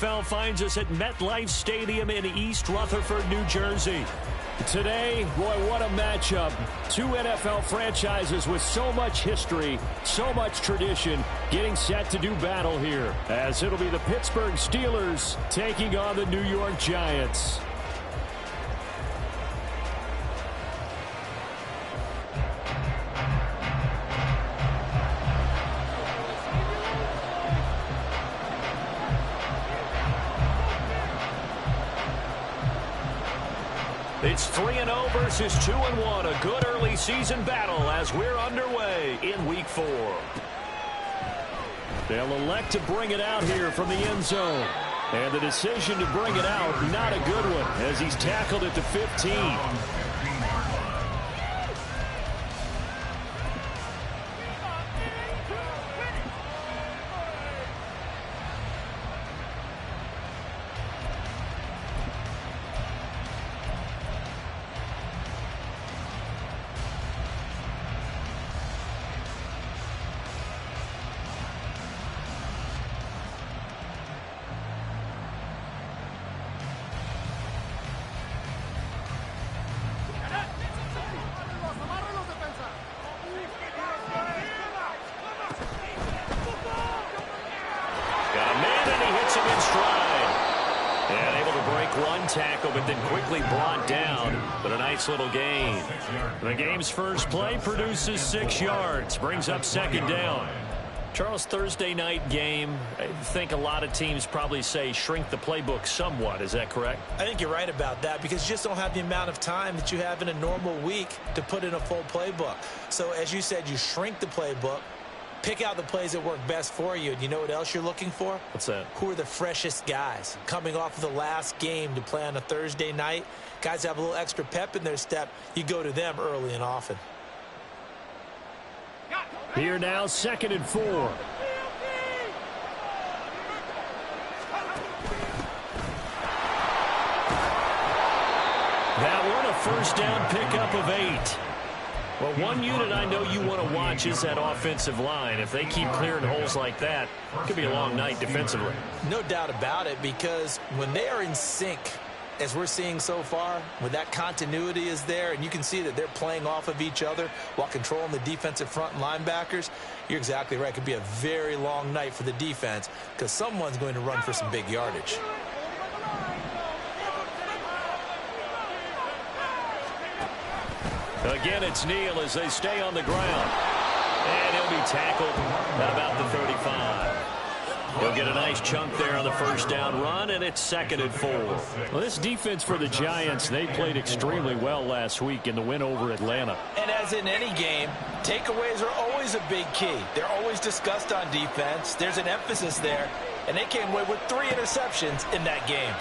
NFL finds us at MetLife Stadium in East Rutherford, New Jersey. Today, boy, what a matchup. Two NFL franchises with so much history, so much tradition, getting set to do battle here, as it'll be the Pittsburgh Steelers taking on the New York Giants. It's 3-0 versus 2-1. A good early season battle as we're underway in Week 4. They'll elect to bring it out here from the end zone. And the decision to bring it out, not a good one, as he's tackled at the 15. Tackle, but then quickly brought down. But a nice little gain. The game's first play produces 6 yards. Brings up second down. Charles, Thursday night game, I think a lot of teams probably say shrink the playbook somewhat. Is that correct? I think you're right about that because you just don't have the amount of time that you have in a normal week to put in a full playbook. So as you said, you shrink the playbook. Pick out the plays that work best for you. And you know what else you're looking for? What's that? Who are the freshest guys? Coming off of the last game to play on a Thursday night, guys have a little extra pep in their step. You go to them early and often. Here now, 2nd and 4. That one, a first down pickup of 8. Well, one unit I know you want to watch is that offensive line. If they keep clearing holes like that, it could be a long night defensively. No doubt about it, because when they are in sync, as we're seeing so far, when that continuity is there, and you can see that they're playing off of each other while controlling the defensive front and linebackers, you're exactly right. It could be a very long night for the defense because someone's going to run for some big yardage. Again, it's Neal as they stay on the ground. And he'll be tackled about the 35. He'll get a nice chunk there on the first down run, and it's 2nd and 4. Well, this defense for the Giants, they played extremely well last week in the win over Atlanta. And as in any game, takeaways are always a big key. They're always discussed on defense. There's an emphasis there, and they came away with 3 interceptions in that game.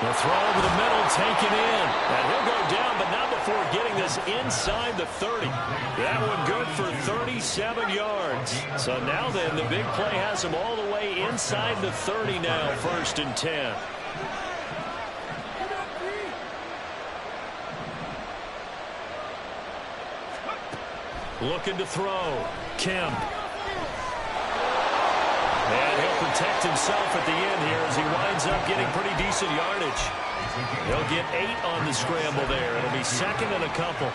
The throw over the middle taken in. And he'll go down, but not before getting this inside the 30. That one good for 37 yards. So now then, the big play has him all the way inside the 30 now, 1st and 10. Looking to throw. Kemp. And he'll protect himself at the end here as he winds up getting pretty decent yardage. He'll get 8 on the scramble there. It'll be 2nd and a couple.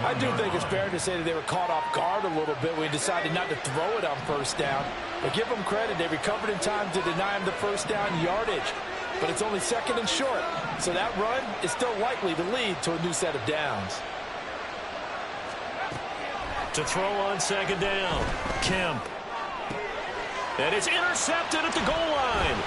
I do think it's fair to say that they were caught off guard a little bit when he decided not to throw it on first down. But give them credit. They recovered in time to deny him the first down yardage. But it's only 2nd and short. So that run is still likely to lead to a new set of downs. To throw on 2nd down. Kemp. And it's intercepted at the goal line.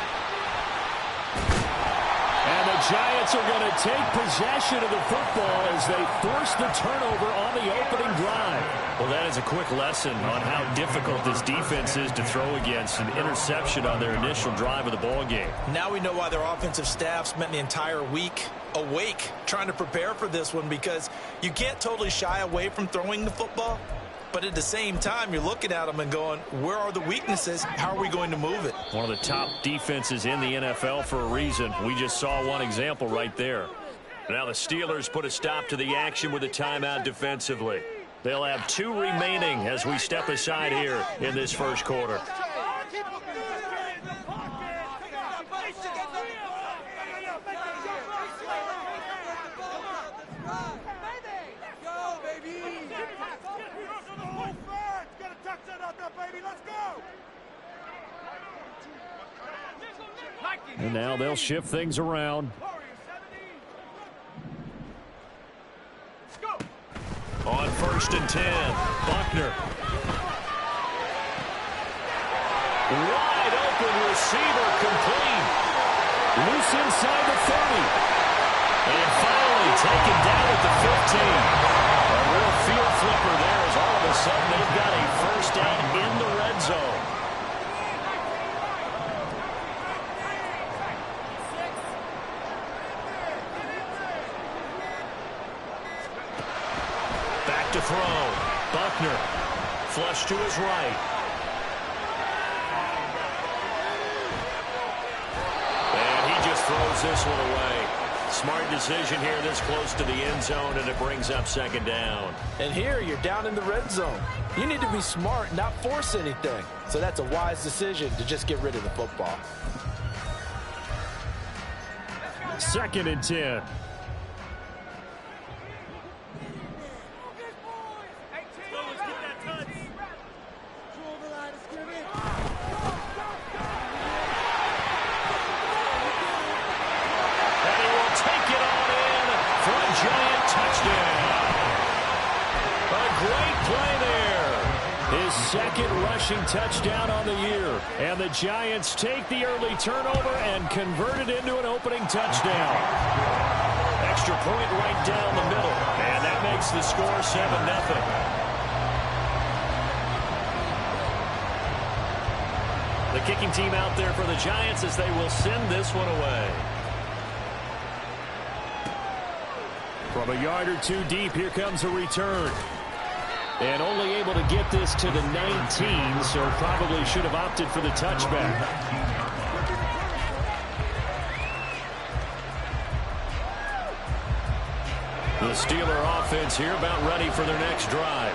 And the Giants are going to take possession of the football as they force the turnover on the opening drive. Well, that is a quick lesson on how difficult this defense is to throw against. An interception on their initial drive of the ball game. Now we know why their offensive staff spent the entire week awake trying to prepare for this one, because you can't totally shy away from throwing the football. But at the same time, you're looking at them and going, where are the weaknesses? How are we going to move it? One of the top defenses in the NFL for a reason. We just saw one example right there. Now the Steelers put a stop to the action with a timeout defensively. They'll have 2 remaining as we step aside here in this first quarter. And now they'll shift things around. On 1st and 10, Buckner. Wide open receiver, complete. Loose inside the 30. And finally taken down at the 15. A real field flipper there as all of a sudden they've got a first down in the red zone. Back to throw. Buckner. Flush to his right. And he just throws this one away. Smart decision here this close to the end zone, and it brings up 2nd down. And here you're down in the red zone. You need to be smart, not force anything. So that's a wise decision to just get rid of the football. 2nd and 10. Second rushing touchdown on the year. And the Giants take the early turnover and convert it into an opening touchdown. Extra point right down the middle. And that makes the score 7-0. The kicking team out there for the Giants as they will send this one away. From a yard or two deep, here comes a return. And only able to get this to the 19, so probably should have opted for the touchback. The Steeler offense here about ready for their next drive.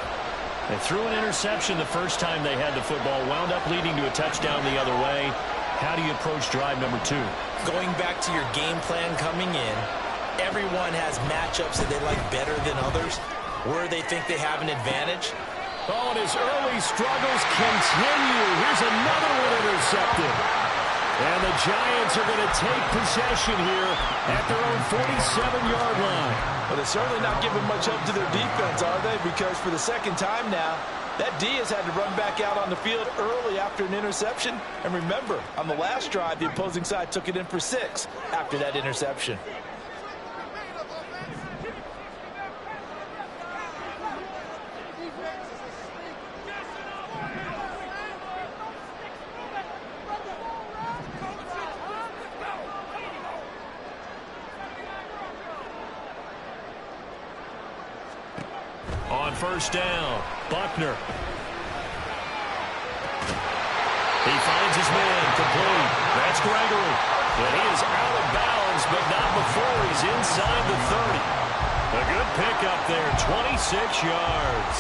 They threw an interception the first time they had the football, wound up leading to a touchdown the other way. How do you approach drive number 2? Going back to your game plan coming in, everyone has matchups that they like better than others, where they think they have an advantage. Oh, and his early struggles continue. Here's another one intercepted. And the Giants are going to take possession here at their own 47-yard line. Well, they're certainly not giving much help to their defense, are they? Because for the second time now, that D has had to run back out on the field early after an interception. And remember, on the last drive, the opposing side took it in for 6 after that interception. On 1st down, Buckner. He finds his man, complete. That's Gregory. And he is out of bounds, but not before he's inside the 30. A good pickup there, 26 yards.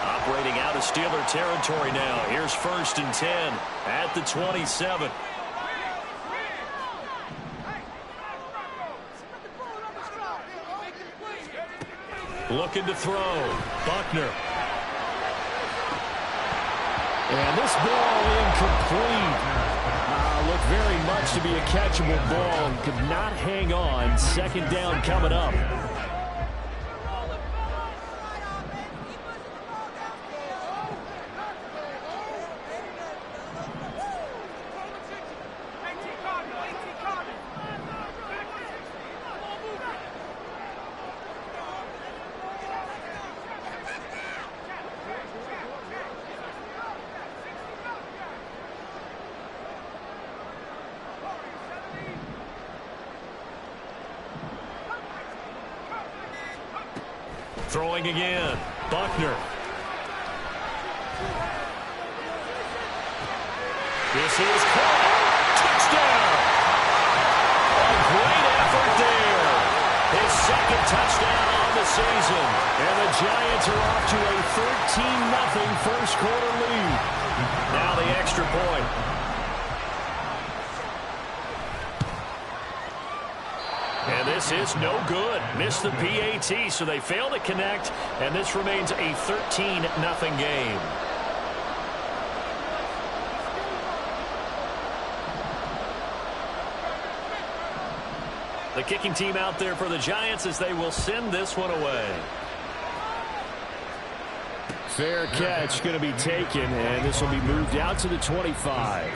Operating out of Steeler territory now. Here's 1st and 10 at the 27. Looking to throw. Buckner. And this ball incomplete. Looked very much to be a catchable ball and could not hang on. 2nd down coming up. Throwing again. Buckner. This is caught. Touchdown. A great effort there. His 2nd touchdown on the season. And the Giants are off to a 13-0 first quarter lead. Now the extra point. And this is no good. Missed the PAT, so they fail to connect, and this remains a 13-0 game. The kicking team out there for the Giants as they will send this one away. Fair catch going to be taken, and this will be moved out to the 25.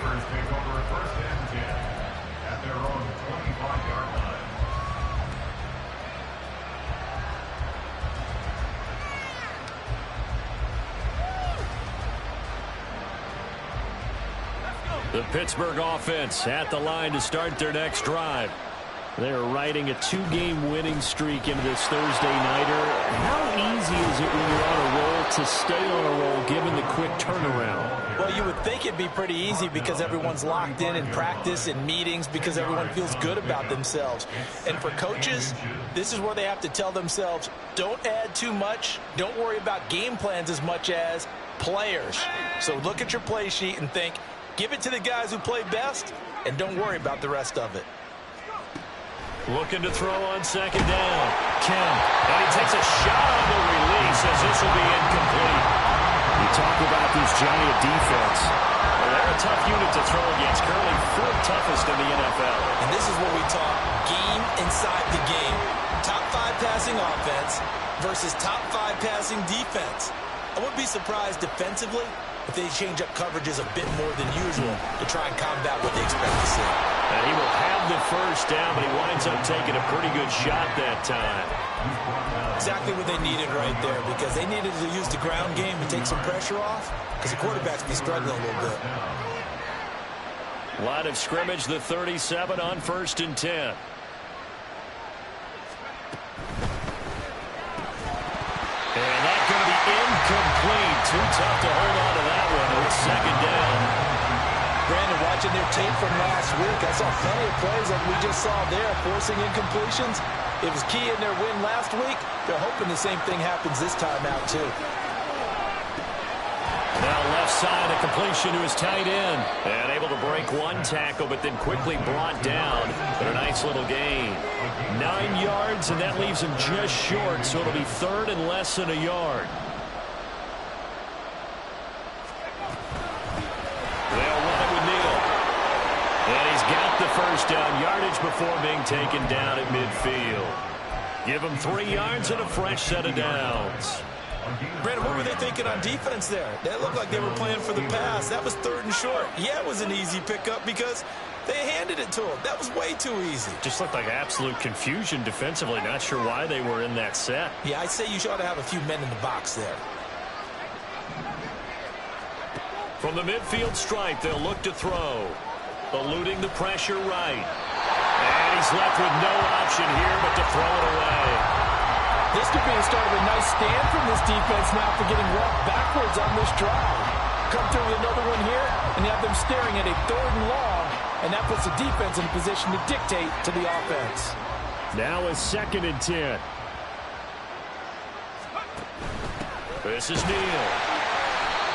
The Pittsburgh offense at the line to start their next drive. They're riding a two-game winning streak into this Thursday nighter. How easy is it when you're on a roll to stay on a roll given the quick turnaround? Well, you would think it'd be pretty easy because everyone's locked in practice and meetings because everyone feels good about themselves. And for coaches, this is where they have to tell themselves, don't add too much. Don't worry about game plans as much as players. So look at your play sheet and think, give it to the guys who play best, and don't worry about the rest of it. Looking to throw on second down. Kim. And he takes a shot on the release as this will be incomplete. You talk about this Giant defense. Well, they're a tough unit to throw against. Currently fourth toughest in the NFL. And this is what we talk game inside the game. Top 5 passing offense versus top 5 passing defense. I wouldn't be surprised defensively if they change up coverages a bit more than usual to try and combat what they expect to see. And he will have the first down, but he winds up taking a pretty good shot that time. Exactly what they needed right there, because they needed to use the ground game to take some pressure off, because the quarterback's be struggling a little bit. Line of scrimmage, the 37 on 1st and 10. And that's going to be incomplete. Too tough to hold on to that one. It's second down. Brandon, watching their tape from last week, I saw plenty of plays like we just saw there, forcing incompletions. It was key in their win last week. They're hoping the same thing happens this time out, too. Now left side, a completion to his tight end. And able to break one tackle, but then quickly brought down. But a nice little gain. 9 yards, and that leaves him just short, so it'll be third and less than a yard. They'll run it with Neal. And he's got the first down yardage before being taken down at midfield. Give him 3 yards and a fresh set of downs. Brandon, what were they thinking on defense there? That looked like they were playing for the pass. That was 3rd and short. Yeah, it was an easy pickup because they handed it to him. That was way too easy. Just looked like absolute confusion defensively. Not sure why they were in that set. Yeah, I'd say you should have a few men in the box there. From the midfield stripe, they'll look to throw. Eluding the pressure right. And he's left with no option here but to throw it away. This could be the start of a nice stand from this defense now for getting walked backwards on this drive. Come through with another one here, and you have them staring at a 3rd and long, and that puts the defense in a position to dictate to the offense. Now a 2nd and 10. This is Neal.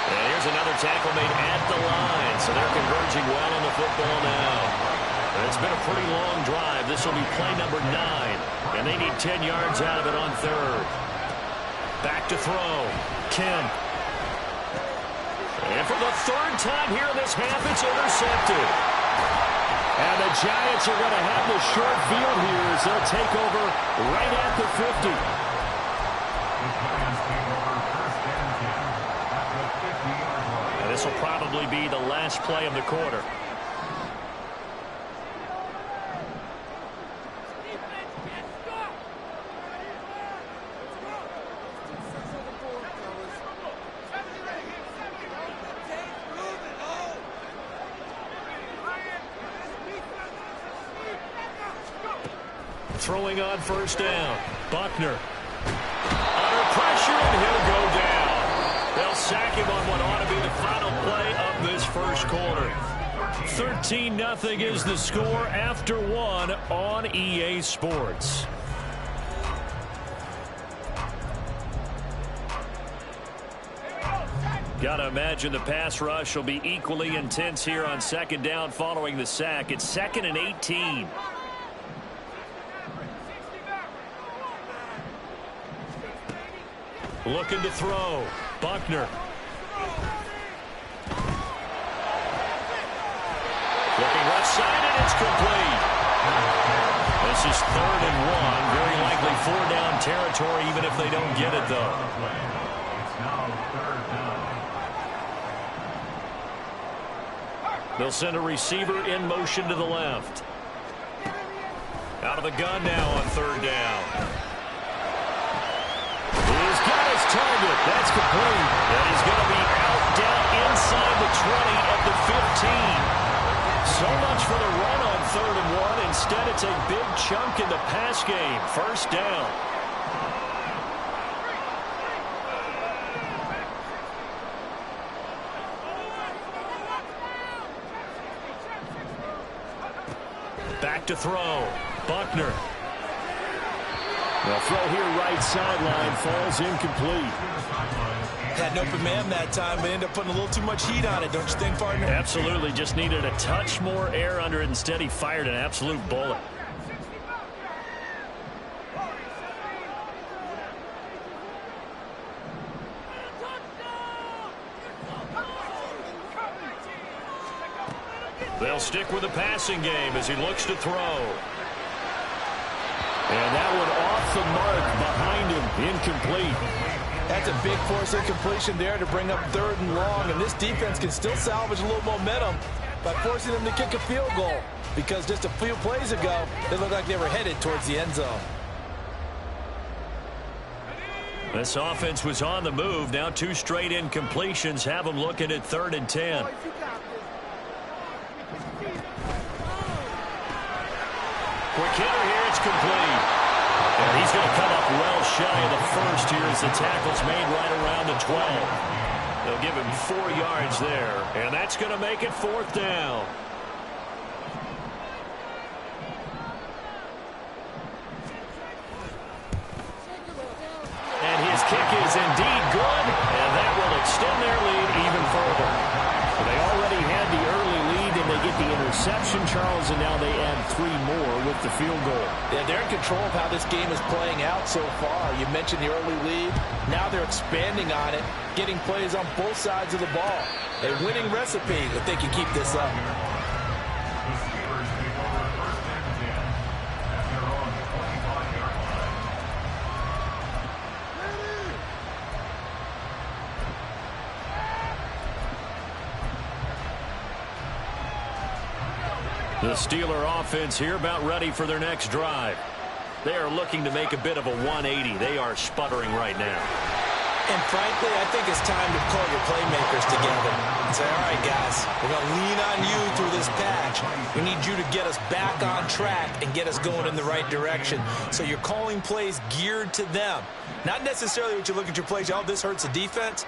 And here's another tackle made at the line, so they're converging well on the football now. It's been a pretty long drive. This will be play number 9. And they need 10 yards out of it on 3rd. Back to throw. Kim. And for the 3rd time here in this half, it's intercepted. And the Giants are going to have the short field here as they'll take over right at the 50. And this will probably be the last play of the quarter. Throwing on 1st down. Buckner. Under pressure, and he'll go down. They'll sack him on what ought to be the final play of this first quarter. 13-0 is the score after 1 on EA Sports. Got to imagine the pass rush will be equally intense here on second down following the sack. It's 2nd and 18. Looking to throw. Buckner. Looking left side, and it's complete. This is 3rd and 1. Very likely 4-down territory, even if they don't get it, though. They'll send a receiver in motion to the left. Out of the gun now on 3rd down. He's got his target. That's complete. And he's going to be out down inside the 20 at the 15. So much for the run on 3rd and 1. Instead, it's a big chunk in the pass game. 1st down. Back to throw. Buckner. The throw here right sideline falls incomplete. Had an open man that time, but ended up putting a little too much heat on it, don't you think, partner? Absolutely. Just needed a touch more air under it. Instead, he fired an absolute bullet. They'll stick with the passing game as he looks to throw. And that one off the mark behind him, incomplete. That's a big force incompletion there to bring up 3rd and long, and this defense can still salvage a little momentum by forcing them to kick a field goal, because just a few plays ago, they looked like they were headed towards the end zone. This offense was on the move. Now 2 straight incompletions have them looking at 3rd and 10. Quick hitter here, it's complete. And he's going to come up well shy of the first here as the tackle's made right around the 12. They'll give him 4 yards there, and that's going to make it 4th down. And his kick is indeed good, and that will extend their lead even further. They already had the early lead, and they get the interception, Charles, and now they add 3 more with the field goal. Yeah, they're in control of how this game is playing out so far. You mentioned the early lead. Now they're expanding on it, getting plays on both sides of the ball. A winning recipe if they can keep this up. The Steeler offense here about ready for their next drive. They are looking to make a bit of a 180. They are sputtering right now. And frankly, I think it's time to call your playmakers together and say, all right, guys, we're going to lean on you through this patch. We need you to get us back on track and get us going in the right direction. So you're calling plays geared to them. Not necessarily what you look at your plays, oh, this hurts the defense.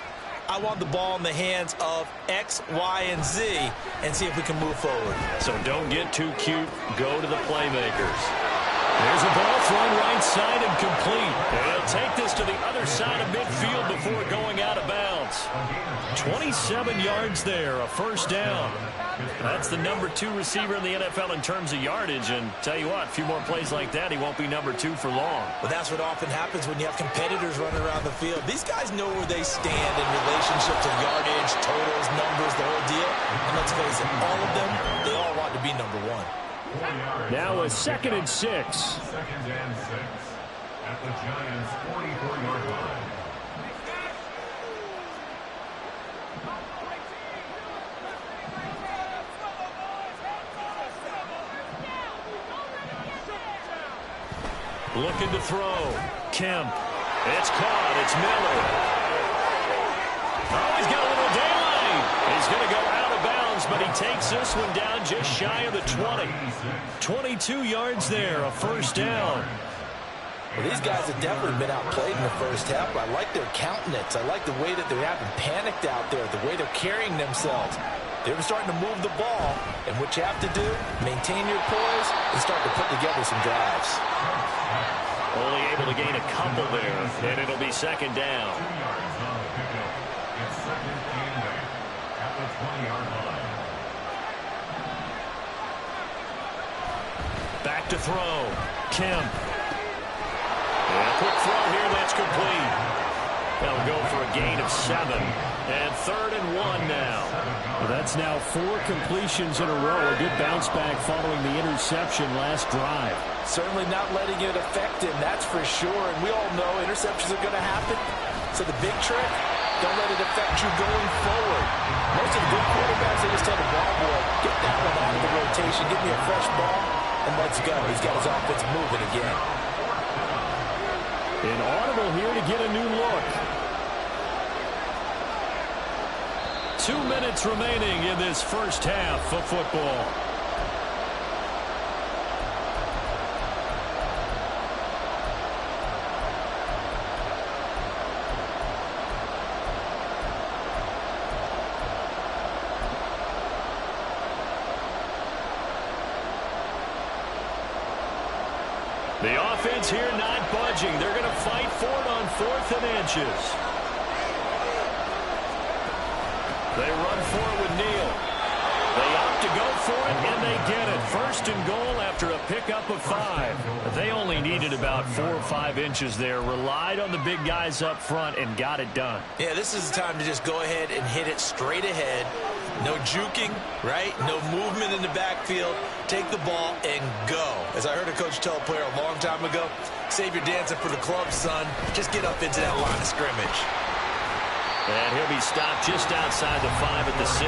I want the ball in the hands of X, Y, and Z and see if we can move forward. So don't get too cute. Go to the playmakers. There's a ball thrown right side and complete. They'll take this to the other side of midfield before going out of bounds. 27 yards there, a 1st down. That's the number 2 receiver in the NFL in terms of yardage. And tell you what, a few more plays like that, he won't be number 2 for long. But that's what often happens when you have competitors running around the field. These guys know where they stand in relationship to yardage, totals, numbers, the whole deal. And let's face it, all of them, they all want to be number 1. Now a 2nd and 6. 2nd and 6 at the Giants' 44-yard line. Looking to throw. Kemp. It's caught. It's Miller. Oh, he's got a little daylight. He's going to go out of bounds, but he takes this one down just shy of the 20. 22 yards there, a 1st down. Well, these guys have definitely been outplayed in the first half. I like their countenance. I like the way that they haven't panicked out there, the way they're carrying themselves. They're starting to move the ball, and what you have to do, maintain your poise and start to put together some drives. Only able to gain a couple there, and it'll be 2nd down. 2 yards on the pickup. It's 2nd and 20-yard line. Back to throw. Kemp. And a quick throw here. That's complete. That'll go for a gain of 7. And 3rd and 1 now. Well, that's now 4 completions in a row. A good bounce back following the interception last drive. Certainly not letting it affect him, that's for sure. And we all know interceptions are going to happen. So the big trick, don't let it affect you going forward. Most of the good quarterbacks, they just tell the ball boy, get that one out of the rotation, give me a fresh ball, and let's go. He's got his offense moving again. Inaudible here to get a new look. 2 minutes remaining in this first half of football. The offense here not budging. They're going to fight for it on 4th and inches. They run for it with Neal. They opt to go for it, and they get it. 1st and goal after a pickup of 5. They only needed about 4 or 5 inches there. Relied on the big guys up front and got it done. Yeah, this is the time to just go ahead and hit it straight ahead. No juking, right? No movement in the backfield. Take the ball and go. As I heard a coach tell a player a long time ago, save your dancing for the club, son. Just get up into that line of scrimmage. And he'll be stopped just outside the 5 at the 6.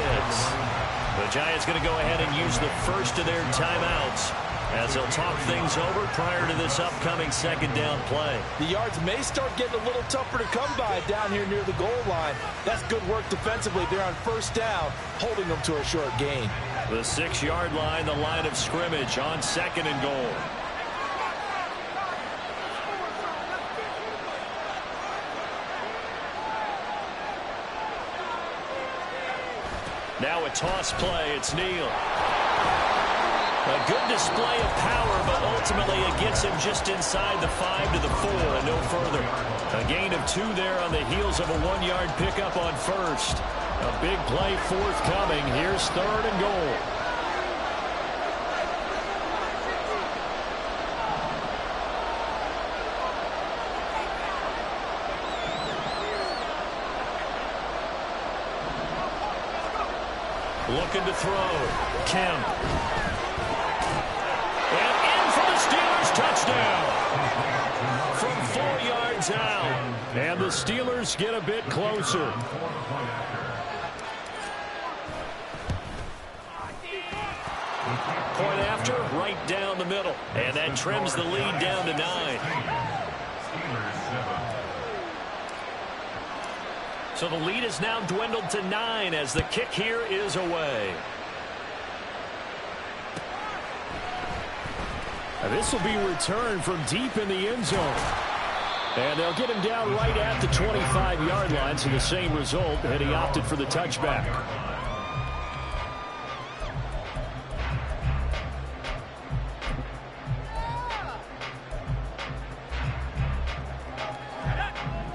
The Giants going to go ahead and use the first of their timeouts as they'll talk things over prior to this upcoming 2nd down play. The yards may start getting a little tougher to come by down here near the goal line. That's good work defensively. They're on 1st down, holding them to a short gain. The 6-yard line, the line of scrimmage on 2nd and goal. Now a toss play. It's Neal. A good display of power, but ultimately it gets him just inside the 5 to the 4 and no further. A gain of 2 there on the heels of a 1-yard pickup on 1st. A big play forthcoming. Here's 3rd and goal. Looking to throw. Kemp. And in for the Steelers. Touchdown. From 4 yards out. And the Steelers get a bit closer. Point after, right down the middle. And that trims the lead down to 9. So the lead is now dwindled to 9 as the kick here is away. And this will be returned from deep in the end zone. And they'll get him down right at the 25-yard line, so the same result, and he opted for the touchback.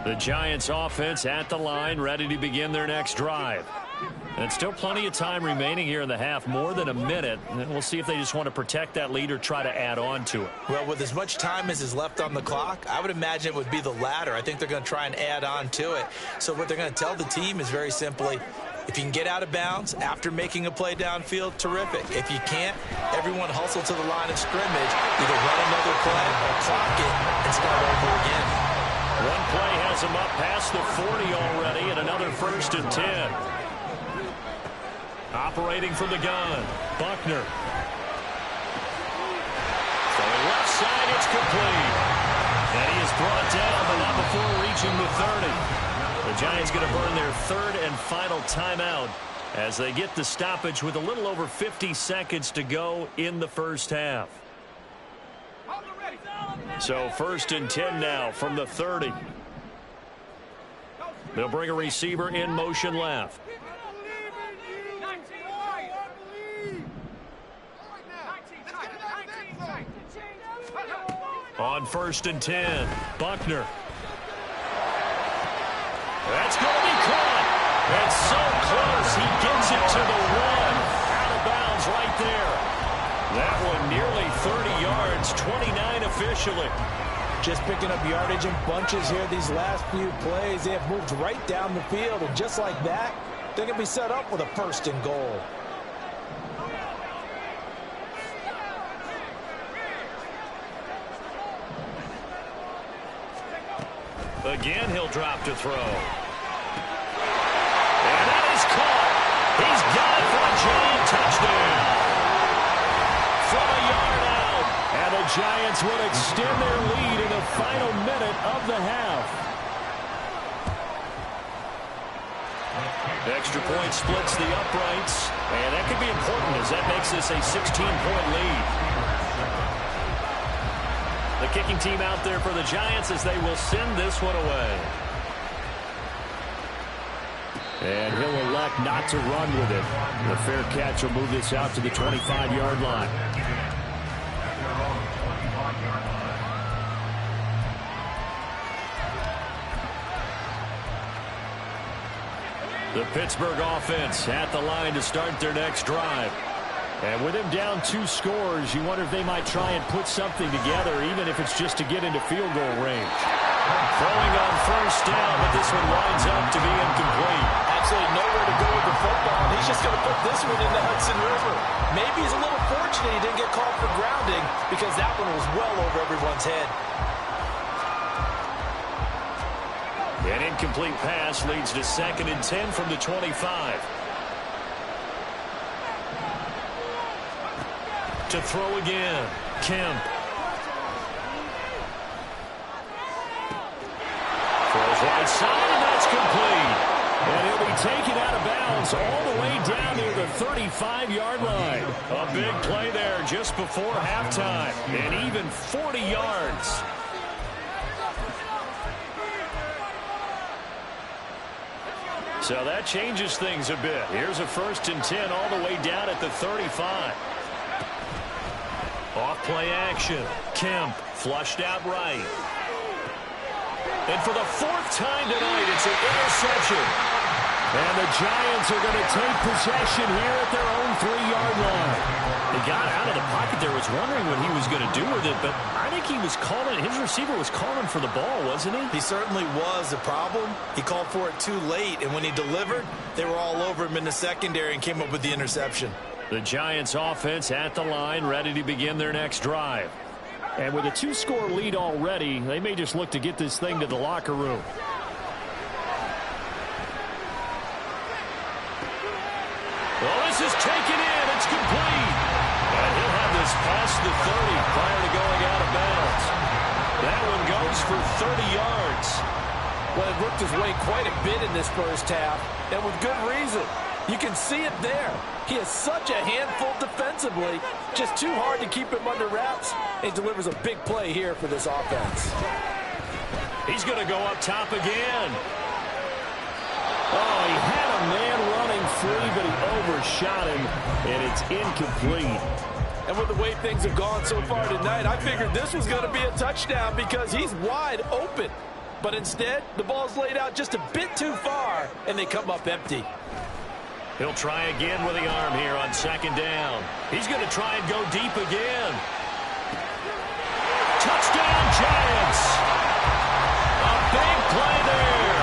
The Giants offense at the line, ready to begin their next drive. And still plenty of time remaining here in the half, more than a minute. And we'll see if they just want to protect that lead or try to add on to it. Well, with as much time as is left on the clock, I would imagine it would be the latter. I think they're going to try and add on to it. So what they're going to tell the team is very simply, if you can get out of bounds after making a play downfield, terrific. If you can't, everyone hustle to the line of scrimmage, either run another play or clock it and start over again. One play has him up past the 40 already, and another 1st and 10. Operating from the gun, Buckner. From the left side, it's complete. And he is brought down, but not before reaching the 30. The Giants going to burn their 3rd and final timeout as they get the stoppage with a little over 50 seconds to go in the first half. So 1st and 10 now from the 30. They'll bring a receiver in motion left. On 1st and 10, Buckner. That's going to be caught. It's so close. He gets it to That one nearly 30 yards, 29 officially. Just picking up yardage in bunches here these last few plays. They have moved right down the field, and just like that, they're going to be set up with a 1st and goal. Again, he'll drop to throw. And that is caught. He's got it for a giant touchdown. From a yard out. And the Giants will extend their lead in the final minute of the half. Extra point splits the uprights. And that could be important as that makes this a 16-point lead. The kicking team out there for the Giants as they will send this one away. And he'll elect not to run with it. The fair catch will move this out to the 25-yard line. The Pittsburgh offense at the line to start their next drive. And with him down 2 scores, you wonder if they might try and put something together, even if it's just to get into field goal range. Throwing on 1st down, but this one winds up to be incomplete. Absolutely nowhere to go with the football. He's just going to put this one in the Hudson River. Maybe he's a little fortunate he didn't get called for grounding because that one was well over everyone's head. An incomplete pass leads to 2nd and 10 from the 25. To throw again, Kemp. Throws right side, and that's complete. And he'll be taken out of bounds all the way down near the 35-yard line. A big play there just before halftime, and even 40 yards. So that changes things a bit. Here's a 1st and 10 all the way down at the 35. Off play action. Kemp flushed out right. And for the 4th time tonight, it's an interception. And the Giants are going to take possession here at their own 3-yard line. He got out of the pocket there, was wondering what he was going to do with it, but I think he was calling, his receiver was calling for the ball, wasn't he? He certainly was. The problem, he called for it too late, and when he delivered, they were all over him in the secondary and came up with the interception. The Giants offense at the line, ready to begin their next drive. And with a 2-score lead already, they may just look to get this thing to the locker room. Well, this is taken in. It's complete. And he'll have this past the 30 prior to going out of bounds. That one goes for 30 yards. Well, it worked his way quite a bit in this 1st half, and with good reason. You can see it there. He is such a handful defensively. Just too hard to keep him under wraps. He delivers a big play here for this offense. He's going to go up top again. Oh, he had a man running free, but he overshot him, and it's incomplete. And with the way things have gone so far tonight, I figured this was going to be a touchdown because he's wide open. But instead, the ball's laid out just a bit too far, and they come up empty. He'll try again with the arm here on 2nd down. He's going to try and go deep again. Touchdown, Giants! A big play there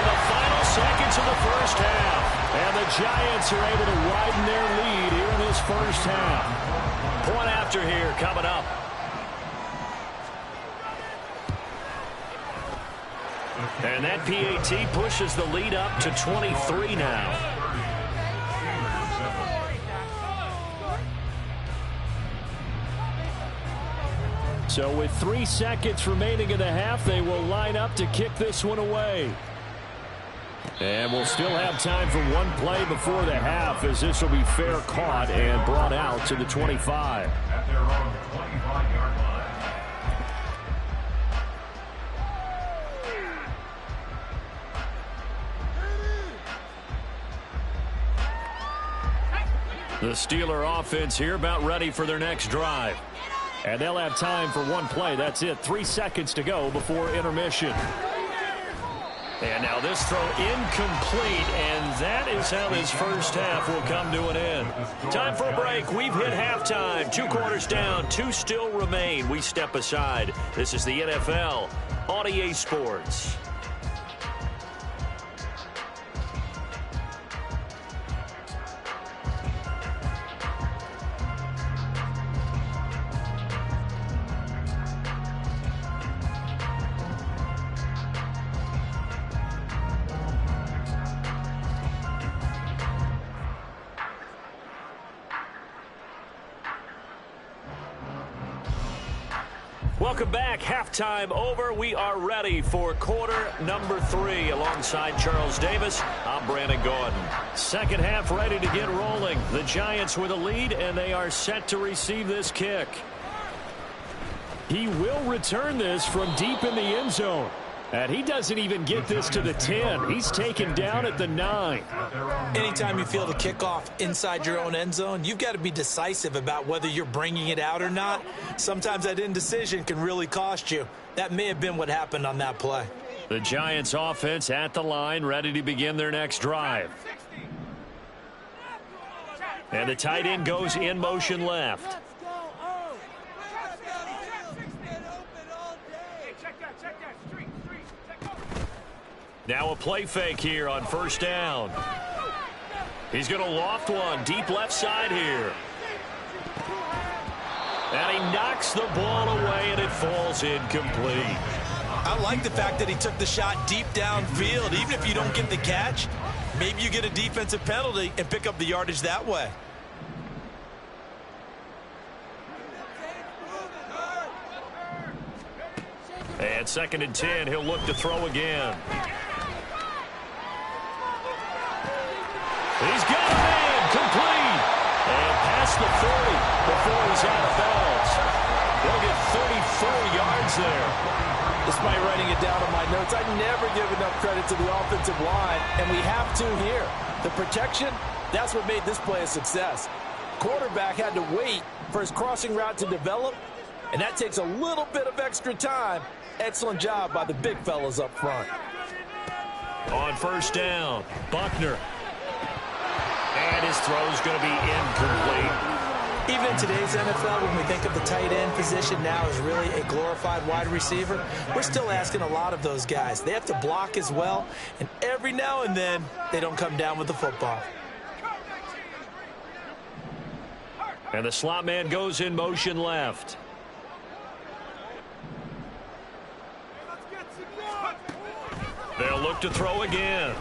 in the final seconds of the 1st half. And the Giants are able to widen their lead here in this 1st half. Point after here coming up. And that PAT pushes the lead up to 23 now. So with 3 seconds remaining in the half, they will line up to kick this one away. And we'll still have time for one play before the half, as this will be fair caught and brought out to the 25. At their own 25-yard line. The Steeler offense here about ready for their next drive. And they'll have time for one play. That's it. 3 seconds to go before intermission. And now this throw incomplete, and that is how this first half will come to an end. Time for a break. We've hit halftime. 2 quarters down, 2 still remain. We step aside. This is the NFL on EA Sports. Welcome back. Halftime over. We are ready for quarter number 3. Alongside Charles Davis, I'm Brandon Gordon. Second half ready to get rolling. The Giants with a lead, and they are set to receive this kick. He will return this from deep in the end zone. And he doesn't even get this to the 10. He's taken down at the 9. Anytime you feel the kickoff inside your own end zone, you've got to be decisive about whether you're bringing it out or not. Sometimes that indecision can really cost you. That may have been what happened on that play. The Giants offense at the line, ready to begin their next drive. And the tight end goes in motion left. Now a play fake here on first down. He's going to loft one deep left side here. And he knocks the ball away, and it falls incomplete. I like the fact that he took the shot deep downfield. Even if you don't get the catch, maybe you get a defensive penalty and pick up the yardage that way. And 2nd and 10, he'll look to throw again. He's got a man, complete. And past the 40 before he's out of bounds. They'll get 34 yards there. Despite writing it down on my notes, I never give enough credit to the offensive line, and we have to here. The protection, that's what made this play a success. Quarterback had to wait for his crossing route to develop, and that takes a little bit of extra time. Excellent job by the big fellas up front. On first down, Buckner. And his throw's going to be incomplete. Even in today's NFL, when we think of the tight end position now as really a glorified wide receiver, we're still asking a lot of those guys. They have to block as well, and every now and then, they don't come down with the football. And the slot man goes in motion left. They'll look to throw again.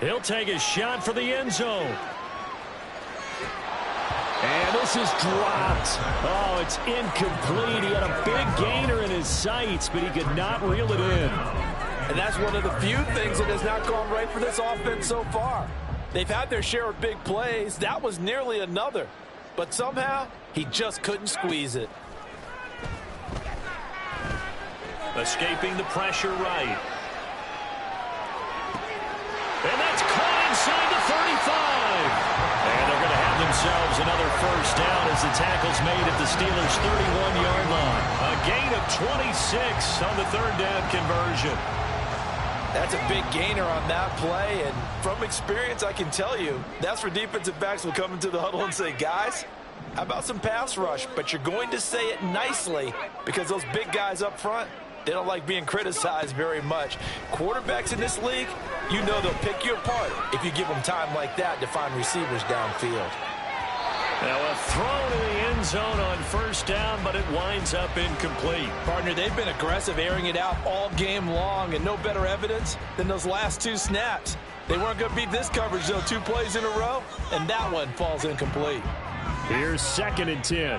He'll take a shot for the end zone. And this is dropped. Oh, it's incomplete. He had a big gainer in his sights, but he could not reel it in. And that's one of the few things that has not gone right for this offense so far. They've had their share of big plays. That was nearly another. But somehow, he just couldn't squeeze it. Escaping the pressure right. And that's caught inside the 35. And they're going to have themselves another first down as the tackle's made at the Steelers' 31-yard line. A gain of 26 on the third down conversion. That's a big gainer on that play, and from experience, I can tell you, that's where defensive backs will come into the huddle and say, guys, how about some pass rush? But you're going to say it nicely because those big guys up front, they don't like being criticized very much. Quarterbacks in this league, you know they'll pick you apart if you give them time like that to find receivers downfield. Now a throw to the end zone on first down, but it winds up incomplete. Partner, they've been aggressive, airing it out all game long, and no better evidence than those last 2 snaps. They weren't going to beat this coverage, though, 2 plays in a row, and that one falls incomplete. Here's 2nd and 10.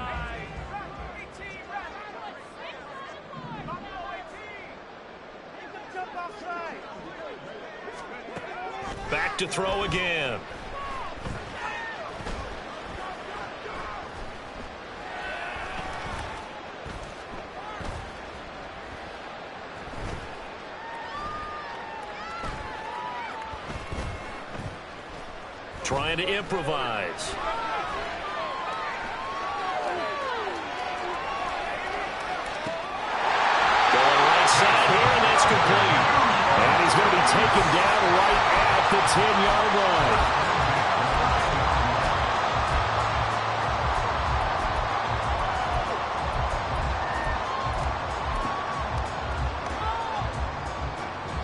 Back to throw again. Trying to improvise. Going right side here, and that's complete. And he's 10-yard line.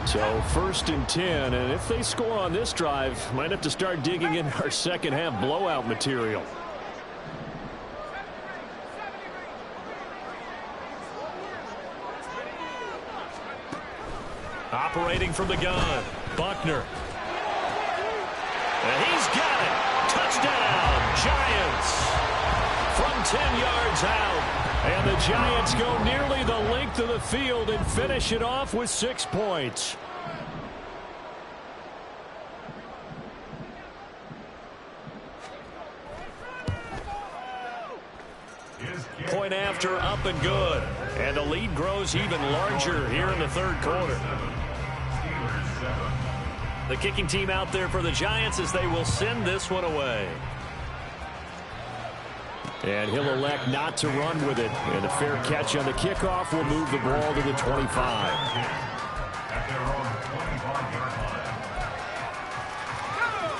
So 1st and 10, and if they score on this drive, might have to start digging in our second half blowout material. Operating from the gun, Buckner. And he's got it. Touchdown, Giants. From 10 yards out. And the Giants go nearly the length of the field and finish it off with 6 points. Point after, up and good. And the lead grows even larger here in the 3rd quarter. The kicking team out there for the Giants as they will send this one away. And he'll elect not to run with it. And a fair catch on the kickoff will move the ball to the 25.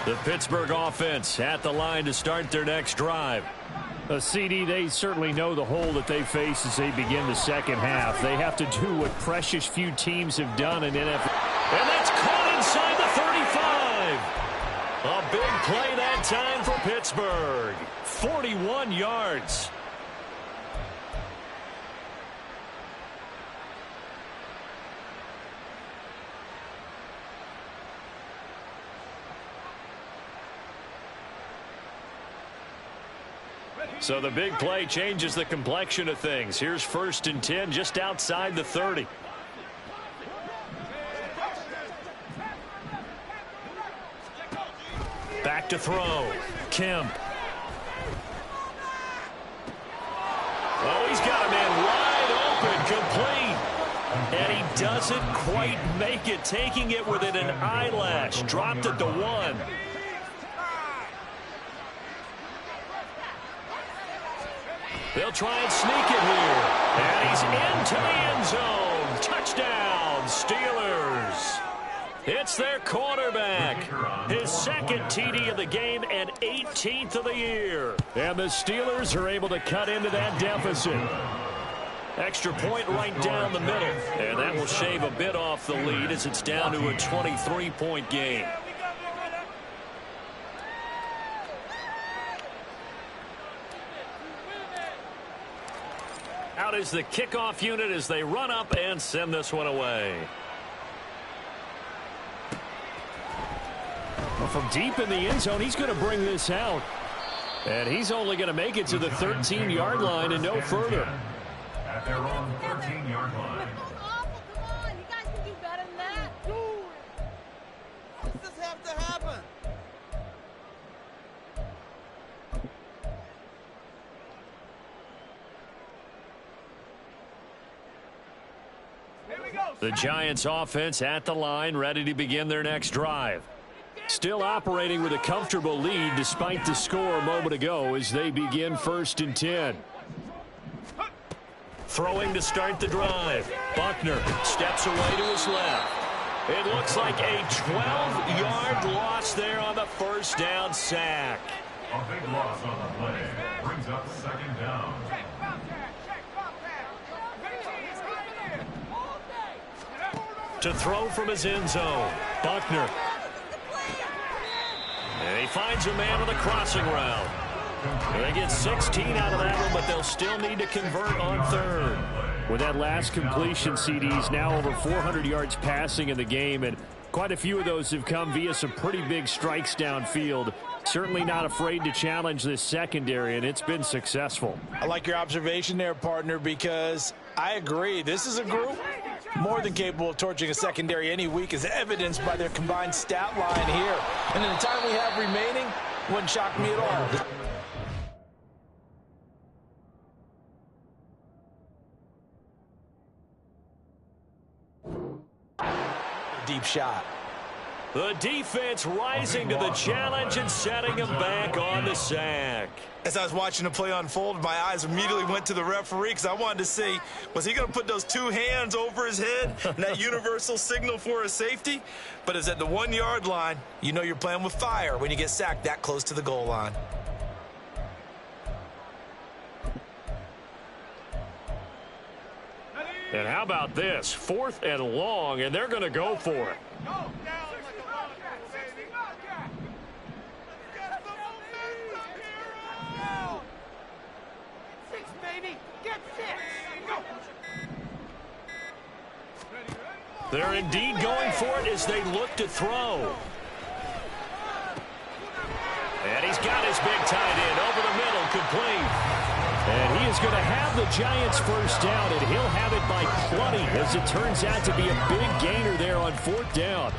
The Pittsburgh offense at the line to start their next drive. CD, they certainly know the hole that they face as they begin the second half. They have to do what precious few teams have done in NFL. And that's caught inside the 35. A big play that time for Pittsburgh. 41 yards. So the big play changes the complexion of things. Here's 1st and 10 just outside the 30. Back to throw. Kemp. Oh, he's got a man wide open, complete. And he doesn't quite make it, taking it within an eyelash. Dropped it to 1. They'll try and sneak it here. And he's into the end zone. Touchdown, Steelers. It's their quarterback. His 2nd TD of the game and 18th of the year. And the Steelers are able to cut into that deficit. Extra point right down the middle. And that will shave a bit off the lead as it's down to a 23-point game. Out is the kickoff unit as they run up and send this one away. Well, from deep in the end zone, he's going to bring this out. And he's only going to make it to the 13-yard line and no further. At their own 13-yard line. Come on, you guys can do better than that. Why does this have to happen? The Giants offense at the line, ready to begin their next drive. Still operating with a comfortable lead despite the score a moment ago as they begin 1st and 10. Throwing to start the drive. Buckner steps away to his left. It looks like a 12-yard loss there on the 1st down sack. A big loss on the play. Brings up 2nd down. To throw from his end zone. Buckner. And he finds a man on the crossing route. They get 16 out of that one, but they'll still need to convert on 3rd. With that last completion, CDs now over 400 yards passing in the game, and quite a few of those have come via some pretty big strikes downfield. Certainly not afraid to challenge this secondary, and it's been successful. I like your observation there, partner, because I agree. This is a group more than capable of torching a secondary any week, as evidenced by their combined stat line here. And in the time we have remaining, wouldn't shock me at all. Deep shot. The defense rising to the challenge and setting him back on the sack. As I was watching the play unfold, my eyes immediately went to the referee because I wanted to see, was he going to put those two hands over his head and that universal signal for a safety? But it's at the 1 yard line. You know you're playing with fire when you get sacked that close to the goal line. And how about this? 4th and long, and they're going to go for it. They're indeed going for it as they look to throw. And he's got his big tight end over the middle, complete. And he is going to have the Giants first down, and he'll have it by plenty, as it turns out to be a big gainer there on 4th down.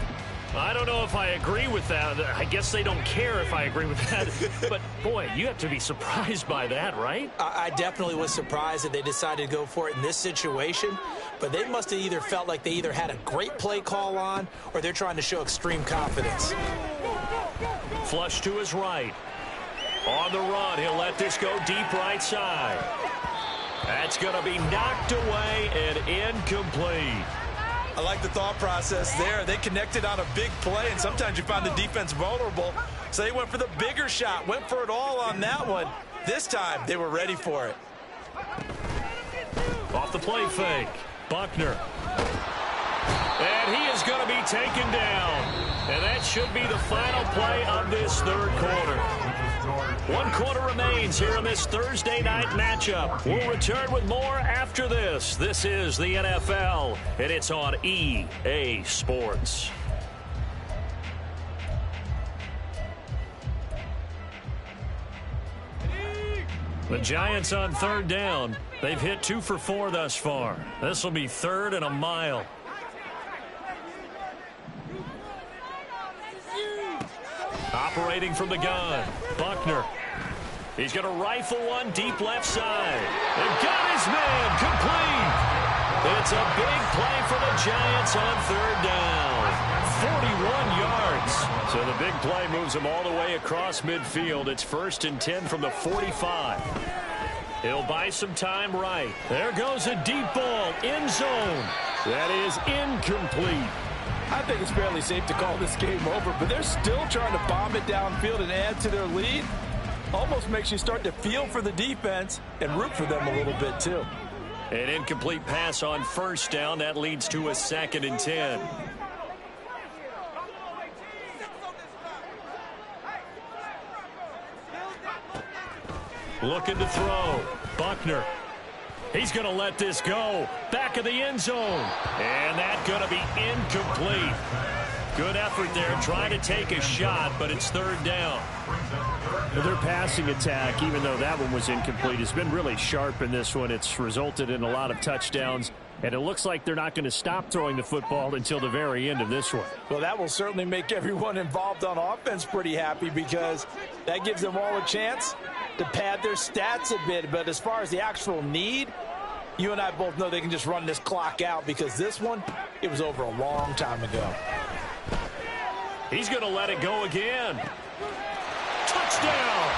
I don't know if I agree with that. I guess they don't care if I agree with that. But, boy, you have to be surprised by that, right? I definitely was surprised that they decided to go for it in this situation. But they must have either felt like they either had a great play call on or they're trying to show extreme confidence. Flush to his right. On the run, he'll let this go deep right side. That's going to be knocked away and incomplete. I like the thought process there. They connected on a big play, and sometimes you find the defense vulnerable. So they went for the bigger shot, went for it all on that one. This time, they were ready for it. Off the play fake, Buckner. And he is going to be taken down. And that should be the final play of this 3rd quarter. 1 quarter remains here in this Thursday night matchup. We'll return with more after this. This is the NFL, and it's on EA Sports. The Giants on 3rd down. They've hit 2 for 4 thus far. This will be 3rd and a mile. Operating from the gun, Buckner. He's going to rifle one deep left side. And got his man complete. It's a big play for the Giants on 3rd down. 41 yards. So the big play moves them all the way across midfield. It's 1st and 10 from the 45. He'll buy some time right. There goes a deep ball, end zone. That is incomplete. I think it's fairly safe to call this game over, but they're still trying to bomb it downfield and add to their lead. Almost makes you start to feel for the defense and root for them a little bit, too. An incomplete pass on 1st down. That leads to a 2nd and 10. Looking to throw. Buckner. He's going to let this go. Back of the end zone. And that's going to be incomplete. Good effort there, trying to take a shot, but it's 3rd down. Their passing attack, even though that one was incomplete, has been really sharp in this one. It's resulted in a lot of touchdowns, and it looks like they're not going to stop throwing the football until the very end of this one. Well, that will certainly make everyone involved on offense pretty happy, because that gives them all a chance to pad their stats a bit. But as far as the actual need, you and I both know they can just run this clock out, because this one, it was over a long time ago. He's going to let it go again. Touchdown!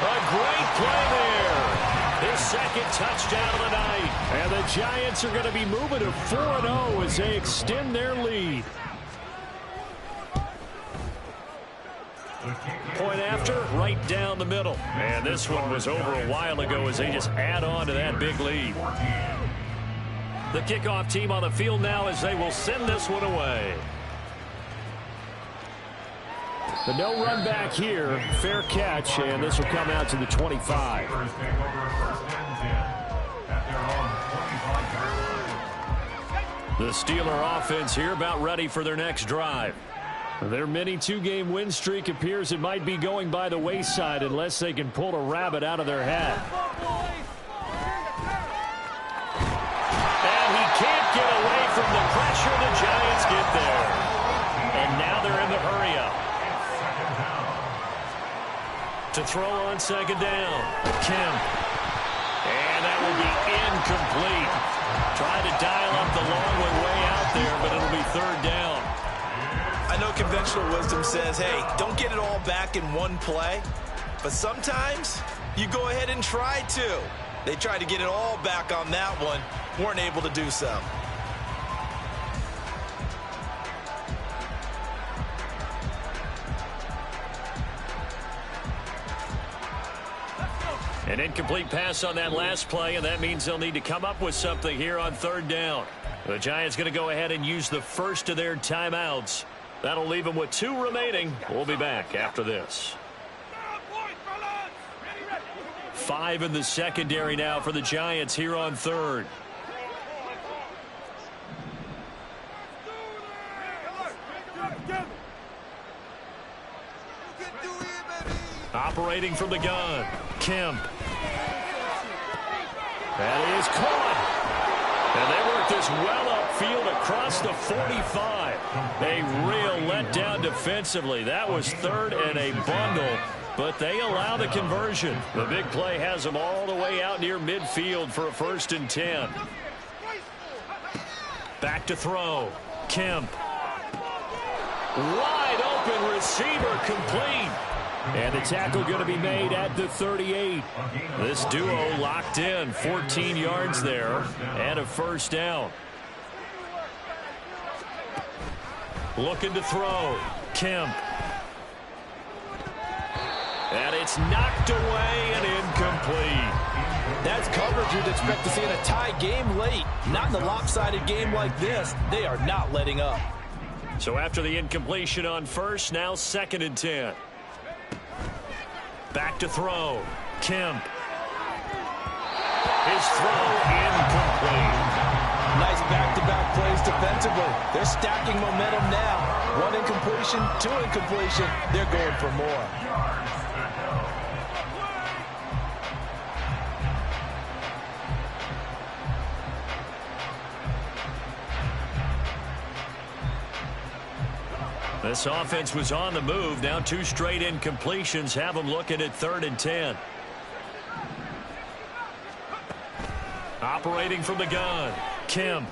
A great play there. His 2nd touchdown of the night. And the Giants are going to be moving to 4-0 as they extend their lead. Point after, right down the middle. And this one was over a while ago as they just add on to that big lead. The kickoff team on the field now as they will send this one away. The no run back here, fair catch, and this will come out to the 25. The Steeler offense here about ready for their next drive. Their mini 2-game win streak appears it might be going by the wayside unless they can pull a rabbit out of their hat. And he can't get away from the pressure. The Giants get there. And now they're in the hurry-up. To throw on 2nd down, Kemp. And that will be incomplete. Trying to dial up the long way out there, but it'll be 3rd down. I know conventional wisdom says, hey, don't get it all back in one play. But sometimes you go ahead and try to. They tried to get it all back on that one. Weren't able to do so. An incomplete pass on that last play, and that means they'll need to come up with something here on third down. The Giants going to go ahead and use the first of their timeouts. That'll leave them with 2 remaining. We'll be back after this. 5 in the secondary now for the Giants here on third. Operating from the gun, Kemp. That is caught. And they work this well upfield across the 45. A real letdown defensively. That was third and a bundle, but they allow the conversion. The big play has them all the way out near midfield for a 1st and 10. Back to throw, Kemp. Wide open receiver, complete. And the tackle going to be made at the 38. This duo locked in, 14 yards there, and a 1st down. Looking to throw, Kemp. And it's knocked away and incomplete. That's coverage you'd expect to see in a tie game late. Not in a lopsided game like this. They are not letting up. So after the incompletion on 1st, now 2nd and 10. Back to throw, Kemp. His throw incomplete. Nice back-to-back plays defensively. They're stacking momentum now. 1 incompletion, 2 incompletion. They're going for more. This offense was on the move. Now 2 straight incompletions have them looking at 3rd and 10. Operating from the gun, Kemp.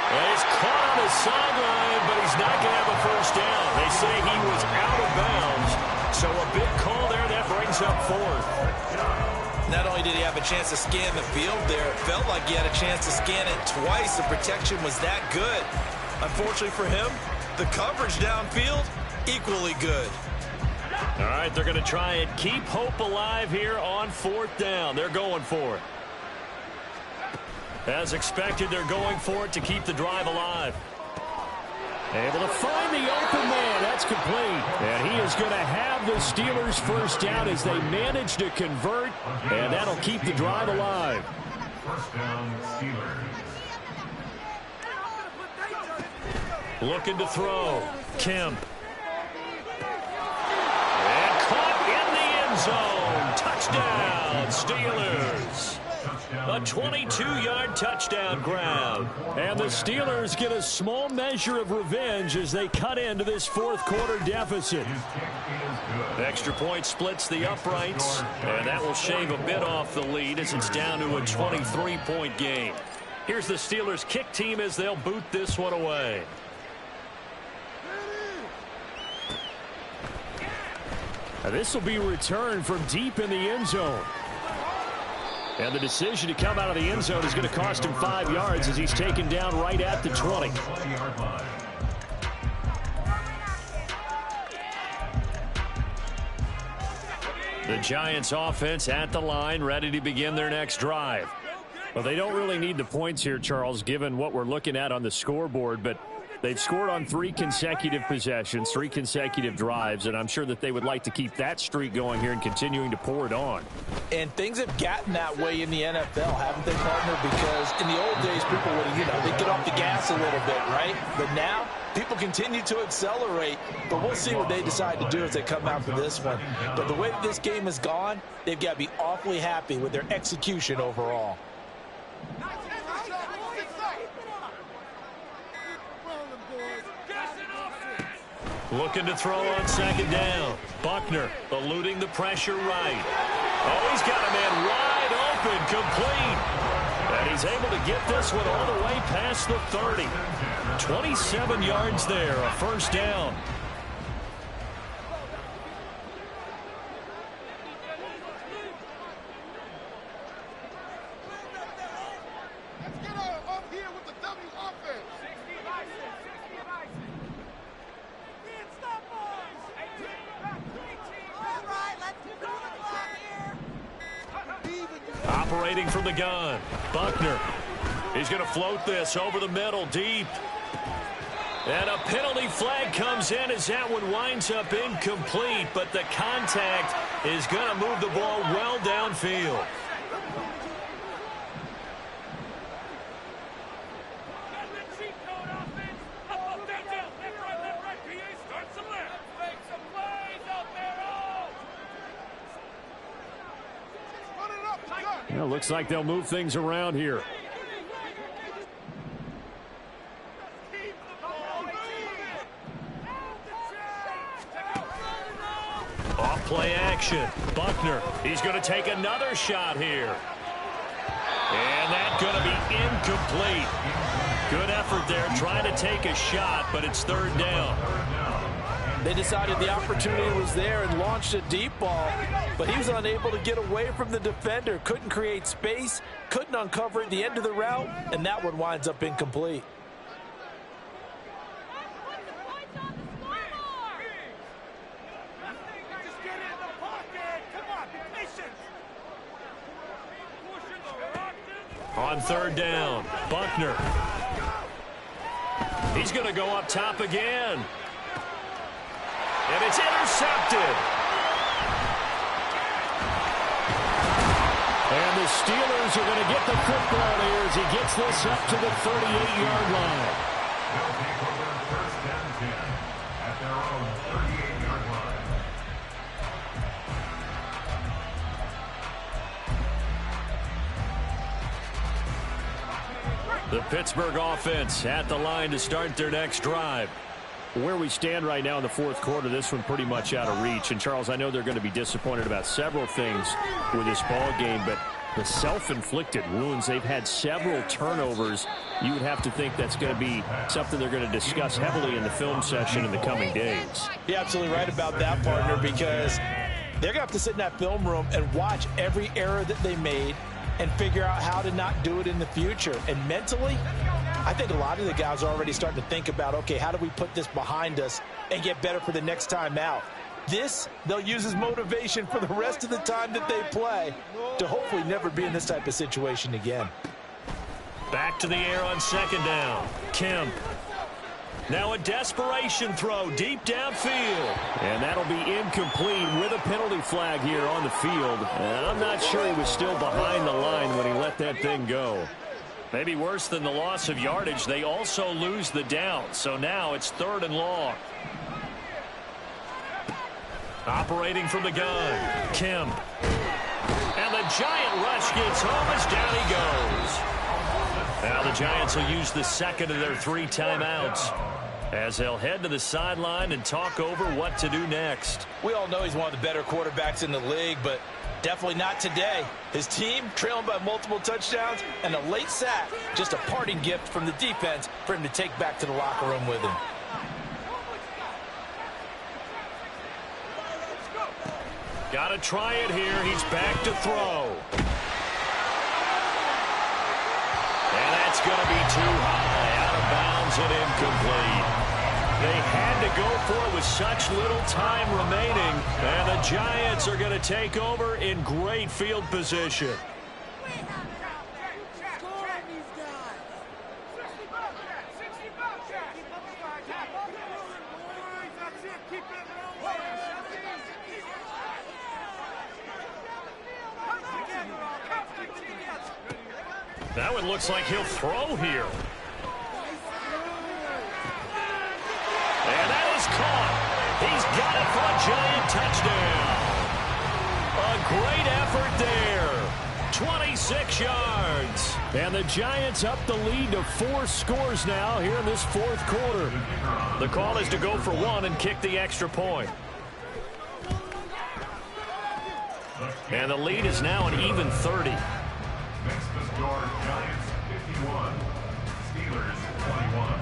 And he's caught on the sideline, but he's not going to have a 1st down. They say he was out of bounds. So a big call there that brings up 4th. Not only did he have a chance to scan the field there, it felt like he had a chance to scan it twice. The protection was that good. Unfortunately for him, the coverage downfield, equally good. All right, they're going to try and keep hope alive here on 4th down. They're going for it. As expected, they're going for it to keep the drive alive. Able to find the open man. That's complete. And he is going to have the Steelers' 1st down as they manage to convert. And that'll keep the drive alive. 1st down, Steelers. Looking to throw, Kemp. And caught in the end zone. Touchdown, Steelers. A 22-yard touchdown grab. And the Steelers get a small measure of revenge as they cut into this 4th quarter deficit. Extra point splits the uprights, and that will shave a bit off the lead as it's down to a 23-point game. Here's the Steelers kick team as they'll boot this one away. Now this will be returned from deep in the end zone. And the decision to come out of the end zone is going to cost him 5 yards as he's taken down right at the 20. The Giants offense at the line, ready to begin their next drive. Well, they don't really need the points here, Charles, given what we're looking at on the scoreboard, but they've scored on 3 consecutive possessions, 3 consecutive drives, and I'm sure that they would like to keep that streak going here and continuing to pour it on. And things have gotten that way in the NFL, haven't they, partner? Because in the old days, people would, they'd get off the gas a little bit, right? But now, people continue to accelerate, but we'll see what they decide to do as they come out for this one. But the way that this game has gone, they've got to be awfully happy with their execution overall. Looking to throw on 2nd down. Buckner eluding the pressure right. Oh, he's got a man wide open, complete. And he's able to get this one all the way past the 30. 27 yards there, a first down. Operating from the gun, Buckner. He's going to float this over the middle, deep. And a penalty flag comes in as that one winds up incomplete, but the contact is going to move the ball well downfield. Well, looks like they'll move things around here. Off play action. Buckner. He's going to take another shot here. And that's going to be incomplete. Good effort there trying to take a shot, but it's third down. They decided the opportunity was there and launched a deep ball, but he was unable to get away from the defender. Couldn't create space, couldn't uncover at the end of the route, and that one winds up incomplete. On third down, Buckner. He's going to go up top again. And it's intercepted. And the Steelers are going to get the football here as he gets this up to the 38-yard line. They'll take over first and 10 at their own 38-yard line. The Pittsburgh offense at the line to start their next drive. Where we stand right now in the fourth quarter, this one pretty much out of reach. And, Charles, I know they're going to be disappointed about several things with this ball game, but the self-inflicted wounds, they've had several turnovers. You would have to think that's going to be something they're going to discuss heavily in the film session in the coming days. You're absolutely right about that, partner, because they're going to have to sit in that film room and watch every error that they made and figure out how to not do it in the future. And mentally, I think a lot of the guys are already starting to think about, okay, how do we put this behind us and get better for the next time out? This, they'll use as motivation for the rest of the time that they play to hopefully never be in this type of situation again. Back to the air on second down. Kemp. Now a desperation throw deep downfield. And that'll be incomplete with a penalty flag here on the field. And I'm not sure he was still behind the line when he let that thing go. Maybe worse than the loss of yardage, they also lose the down. So now it's third and long. Operating from the gun, Kemp. And the Giant rush gets home as down he goes. Now the Giants will use the second of their 3 timeouts as they'll head to the sideline and talk over what to do next. We all know he's one of the better quarterbacks in the league, but definitely not today. His team trailing by multiple touchdowns and a late sack. Just a parting gift from the defense for him to take back to the locker room with him. Got to try it here. He's back to throw. And that's going to be too high, out of bounds and incomplete. They had to go for it with such little time remaining. And the Giants are going to take over in great field position. That one looks like he'll throw here. And that is caught. He's got it for a Giant touchdown. A great effort there. 26 yards. And the Giants up the lead to 4 scores now here in this fourth quarter. The call is to go for 1 and kick the extra point. And the lead is now an even 30. Next to score, Giants 51, Steelers 21.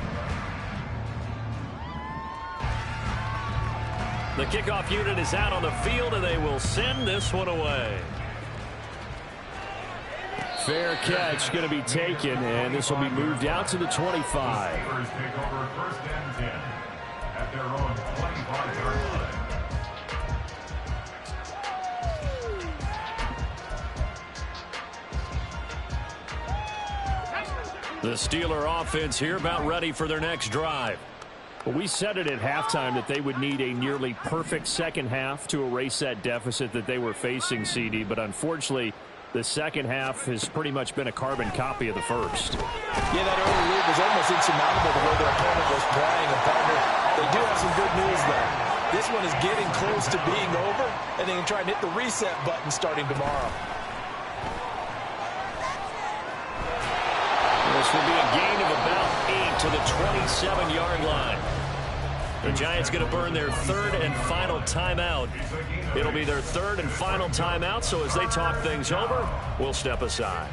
The kickoff unit is out on the field, and they will send this one away. Fair catch going to be taken, and this will be moved out to the 25. Steelers take over 1st and 10 at their own 25-yard line. The Steeler offense here about ready for their next drive. Well, we said it at halftime that they would need a nearly perfect second half to erase that deficit that they were facing, CD, but unfortunately, the second half has pretty much been a carbon copy of the first. Yeah, that early lead was almost insurmountable the way their opponent was playing. And partner, they do have some good news though. This one is getting close to being over, and they can try and hit the reset button starting tomorrow. This will be a gain of about 8 to the 27-yard line. The Giants going to burn their third and final timeout. It'll be their third and final timeout, so as they talk things over, we'll step aside.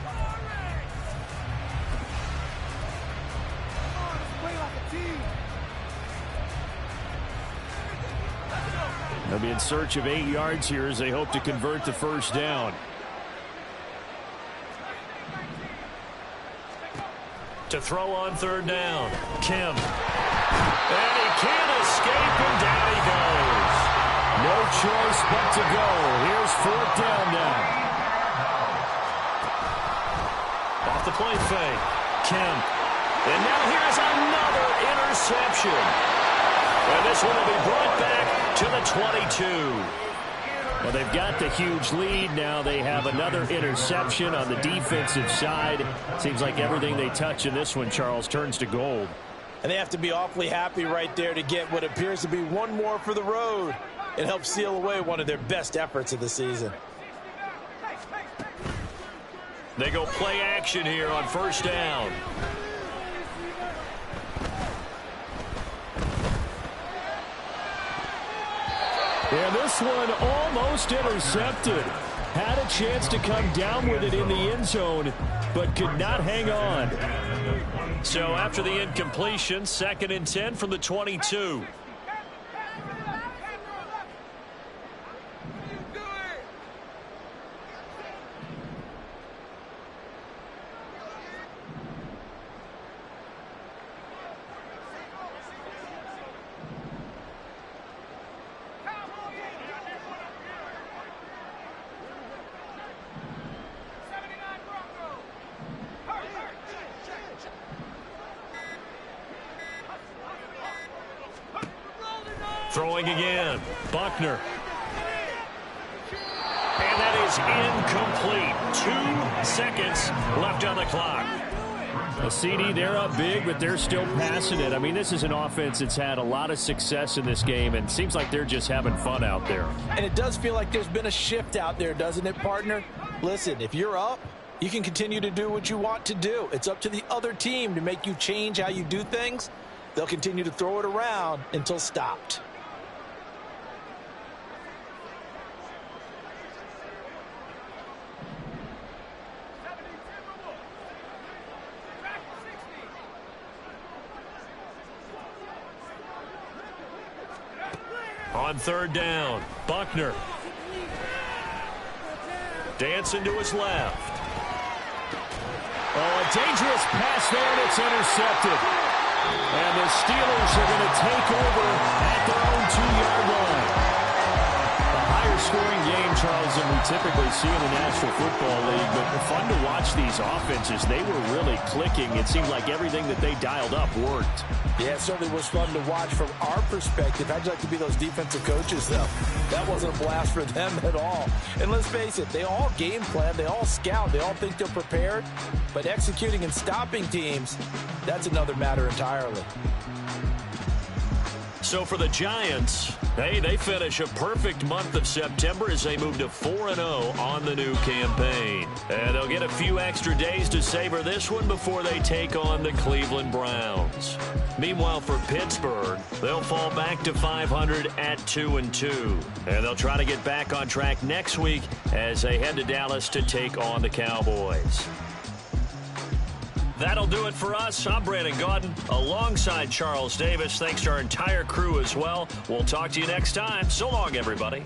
They'll be in search of 8 yards here as they hope to convert the first down. To throw on third down, Kim. And he can't escape, and down he goes. No choice but to go. Here's 4th down now. Off the play fake, Kim. And now here's another interception. And this one will be brought back to the 22. Well, they've got the huge lead. Now they have another interception on the defensive side. Seems like everything they touch in this one, Charles, turns to gold. And they have to be awfully happy right there to get what appears to be one more for the road. It helps seal away one of their best efforts of the season. They go play action here on first down. And this one almost intercepted. Had a chance to come down with it in the end zone, but could not hang on. So after the incompletion, 2nd and 10 from the 22. Throwing again, Buckner. And that is incomplete. 2 seconds left on the clock. A CD, they're up big, but they're still passing it. I mean, this is an offense that's had a lot of success in this game, and seems like they're just having fun out there. And it does feel like there's been a shift out there, doesn't it, partner? Listen, if you're up, you can continue to do what you want to do. It's up to the other team to make you change how you do things. They'll continue to throw it around until stopped. On third down, Buckner. Dancing to his left. Oh, a dangerous pass there, and it's intercepted. And the Steelers are going to take over at their own 2-yard line. A higher scoring game, Charles, than we typically see in the National Football League, but fun to watch these offenses. They were really clicking. It seemed like everything that they dialed up worked. Yeah, it certainly was fun to watch from our perspective. How'd you like to be those defensive coaches, though? That wasn't a blast for them at all. And let's face it, they all game plan, they all scout, they all think they're prepared. But executing and stopping teams, that's another matter entirely. So for the Giants, hey, they finish a perfect month of September as they move to 4-0 on the new campaign. And they'll get a few extra days to savor this one before they take on the Cleveland Browns. Meanwhile, for Pittsburgh, they'll fall back to 500 at 2-2. And they'll try to get back on track next week as they head to Dallas to take on the Cowboys. That'll do it for us. I'm Brandon Gaudin alongside Charles Davis. Thanks to our entire crew as well. We'll talk to you next time. So long, everybody.